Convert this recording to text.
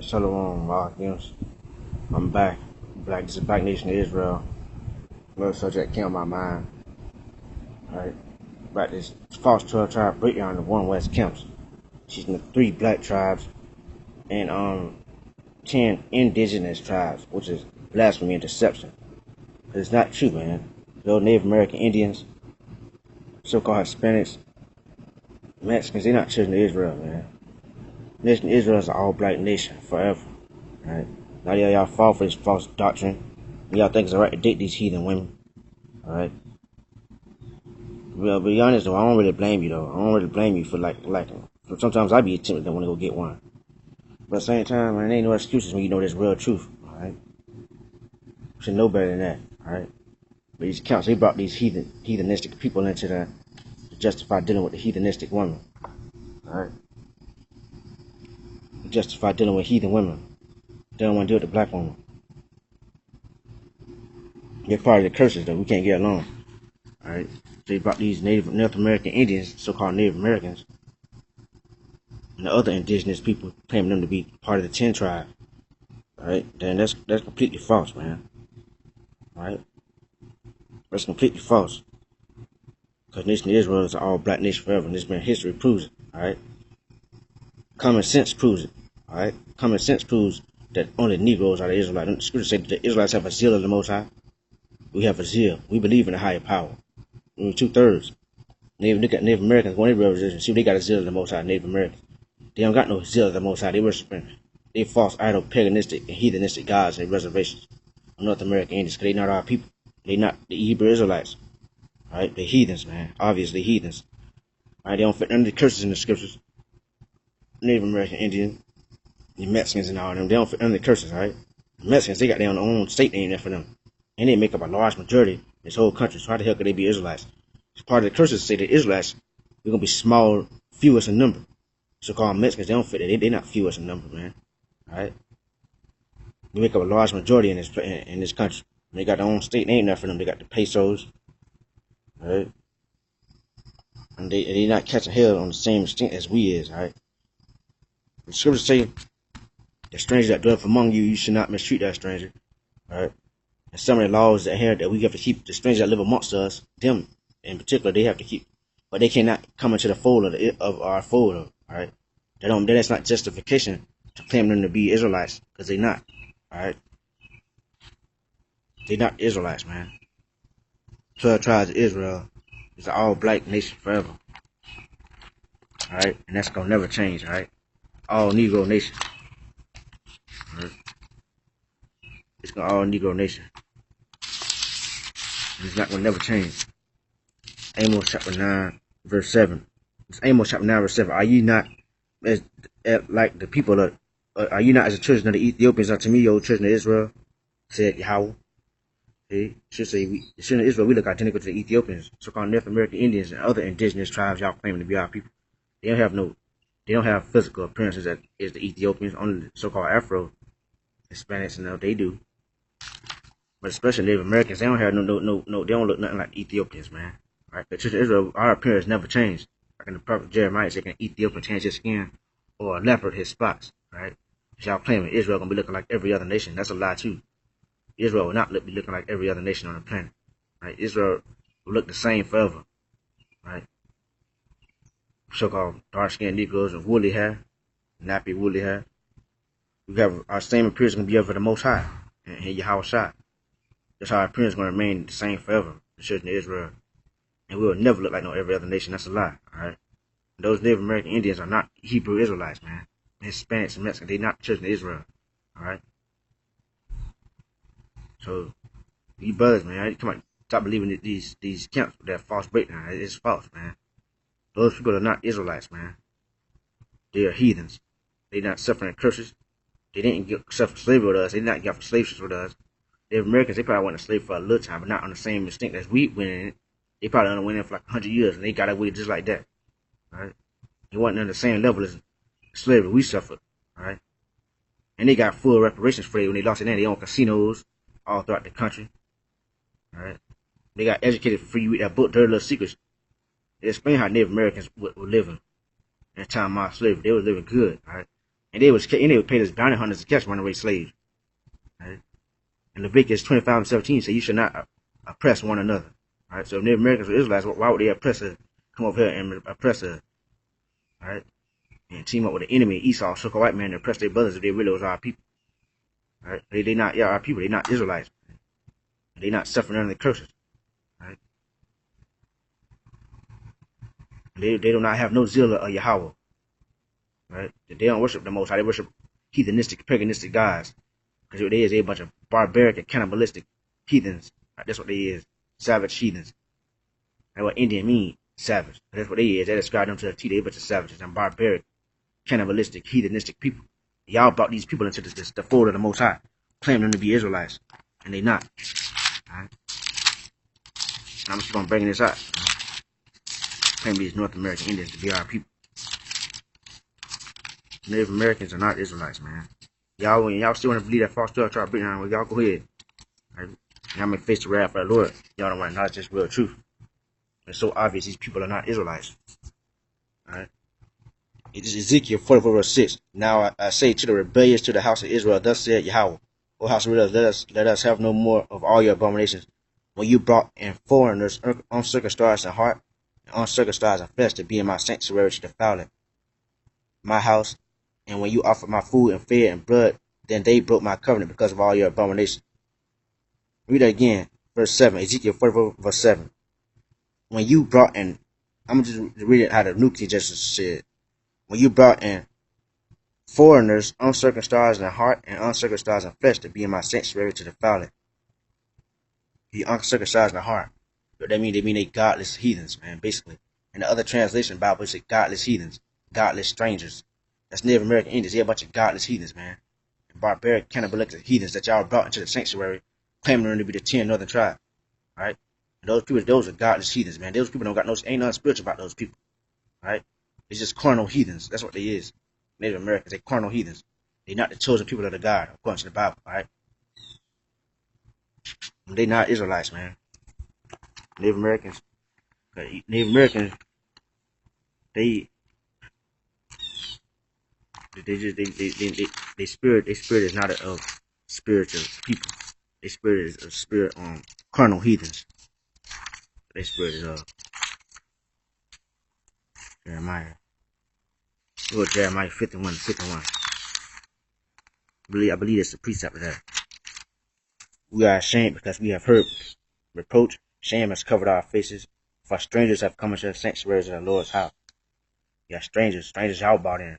Shalom, Markings. I'm back. Black, this is Black Nation of Israel. Another subject came on my mind. Right? About this false 12 tribe breakdown of one West camps. She's in the 3 black tribes and 10 indigenous tribes, which is blasphemy and deception. It's not true, man. Those Native American Indians, so-called Hispanics, Mexicans, they're not children of Israel, man. Nation of Israel is an all-black nation forever. Right? Now y'all fall for this false doctrine. Y'all think it's alright to date these heathen women. Alright? Well, be honest though, I don't really blame you though. I don't really blame you for liking. Sometimes I be tempted to want to go get one. But at the same time, man, there ain't no excuses when you know this real truth. Alright? You should know better than that. Alright? But these counts, they brought these heathenistic people into that to justify dealing with the heathenistic woman. Alright? Justify dealing with heathen women. They don't want to deal with the black woman. They're part of the curses though. We can't get along. Alright? They brought these North American Indians, so-called Native Americans, and the other indigenous people, claiming them to be part of the 10 tribe. Alright? Then that's completely false, man. Alright? That's completely false. Because Nation of Israel is an all-black nation forever, and this man history proves it. Alright? Common sense proves it. Alright? Common sense proves that only Negroes are the Israelites. The scripture says that the Israelites have a zeal of the Most High. We have a zeal. We believe in a higher power. We're 2/3. Look at Native Americans, when they represent, see, they got a zeal of the Most High, Native Americans. They don't got no zeal of the Most High. They worshiping they false, idol, paganistic, and heathenistic gods and reservations of North American Indians, because they not our people. They not the Hebrew Israelites. Alright? They heathens, man. Obviously heathens. Alright? They don't fit none of the curses in the scriptures. Native American Indians, the Mexicans and all of them, they don't fit none of the curses, alright? The Mexicans, they got their own state name there for them. And they make up a large majority in this whole country. So how the hell could they be Israelites? It's part of the curses say that Israelites, we're going to be small, fewest in number. So-called Mexicans, they don't fit that. They're not fewest in number, man. Alright? They make up a large majority in this country. They got their own state name there for them. They got the pesos. Alright? And they not catching hell on the same extent as we is, alright? The scriptures say, the stranger that dwelleth among you, you should not mistreat that stranger. Alright? And some of the laws that here that we have to keep, the strangers that live amongst us, them in particular, they have to keep. But they cannot come into the fold of our fold, alright? That's not justification to claim them to be Israelites, because they're not, alright? They're not Israelites, man. 12 tribes of Israel is an all-black nation forever, alright? And that's gonna never change, alright? All Negro nation, alright? It's gonna all Negro nation. It's not gonna never change. Amos chapter 9, verse 7. It's Amos chapter 9, verse 7. Are you not as like the people of, are you not as the children of the Ethiopians unto me, O children of Israel? Said Yahweh. See, should say the children of Israel, we look identical to the Ethiopians, so-called North American Indians and other indigenous tribes y'all claiming to be our people. They don't have physical appearances that is the Ethiopians, only the so-called Afro Hispanics, and they do. But especially Native Americans, they don't have no, they don't look nothing like Ethiopians, man. Right? The children of Israel, our appearance never changed. Like in the prophet Jeremiah, it's like an Ethiopian change his skin, or a leopard his spots, right? Y'all claiming Israel gonna be looking like every other nation. That's a lie too. Israel will not be looking like every other nation on the planet, right? Israel will look the same forever, right? So-called dark-skinned Negroes with woolly hair, nappy woolly hair. We have our same appearance gonna be over the Most High and Yahweh Shai. That's how our appearance is going to remain the same forever, the children of Israel. And we will never look like no every other nation. That's a lie, alright? Those Native American Indians are not Hebrew Israelites, man. Hispanics and Mexicans, they're not the children of Israel, alright? So, you brothers, man, come on, stop believing these camps with that false breakdown. It's false, man. Those people are not Israelites, man. They are heathens. They're not suffering curses. They didn't suffer slavery with us. They did not get slaves with us. The Americans, they probably went to slavery for a little time, but not on the same extent as we went in it. They probably only went in for like 100 years, and they got away just like that. Right? They wasn't on the same level as slavery we suffered. Right? And they got full reparations for it when they lost their land. They own casinos all throughout the country. Right? They got educated for free. You read that book, Dirty Little Secrets. They explain how Native Americans were living in the time of slavery. They were living good. Right? And they would pay us bounty hunters to catch runaway slaves. Right? And Leviticus 25:17 says you should not oppress one another. Right? So if Native Americans were Israelites, why would they oppress us? Come over here and oppress us? Right? And team up with the enemy, Esau, so-called white man, to oppress their brothers if they really was our people. Right? They not our people. They not Israelites. They not suffering under the curses. Right? They do not have no zeal of Yahweh. Right? They don't worship the Most High. They worship heathenistic, paganistic gods. Because what they is, they a bunch of barbaric and cannibalistic heathens. Right? That's what they is. Savage heathens. That's what Indian mean, savage. That's what they is. They describe them to the T. They a bunch of savages and barbaric, cannibalistic, heathenistic people. Y'all brought these people into the fold of the Most High, claiming them to be Israelites. And they not. Alright? I'm just going to bring this out. Claim these North American Indians to be our people. Native Americans are not Israelites, man. Y'all still want to believe that false stuff, try to bring it on, well, y'all go ahead. Right? Y'all may face the wrath of the Lord. Y'all don't want to acknowledge this real truth. It's so obvious these people are not Israelites. Alright? It is Ezekiel 44:6. Now I say to the rebellious, to the house of Israel, thus said Yahweh, O house of Israel, let us have no more of all your abominations. When you brought in foreigners uncircumcised in heart and uncircumcised in flesh to be in my sanctuary to defile it, my house, and when you offered my food and fed and blood, then they broke my covenant because of all your abominations. Read that again, verse 7, Ezekiel 44:7. When you brought in, I'm just reading how the New King James said, when you brought in foreigners uncircumcised in heart and uncircumcised in flesh to be in my sanctuary to defile it. Be uncircumcised in heart. What that mean? They mean they godless heathens, man, basically. In the other translation Bible, it says godless heathens, godless strangers. That's Native American Indians. They're a bunch of godless heathens, man. And barbaric, cannibalistic heathens that y'all brought into the sanctuary, claiming them to be the 10 northern tribe. Alright? And those are godless heathens, man. Those people don't got ain't nothing spiritual about those people. Alright? It's just carnal heathens. That's what they is. Native Americans, they carnal heathens. They're not the chosen people of the God, according to the Bible, alright? They not Israelites, man. Native Americans, they spirit is not a spirit of people. Their spirit is a spirit carnal heathens. Their spirit is Jeremiah. Go to Jeremiah 51:51. I believe it's a precept of that. We are ashamed because we have heard reproach. Shame has covered our faces. For strangers have come into the sanctuaries of the Lord's house. Yeah, strangers y'all brought in.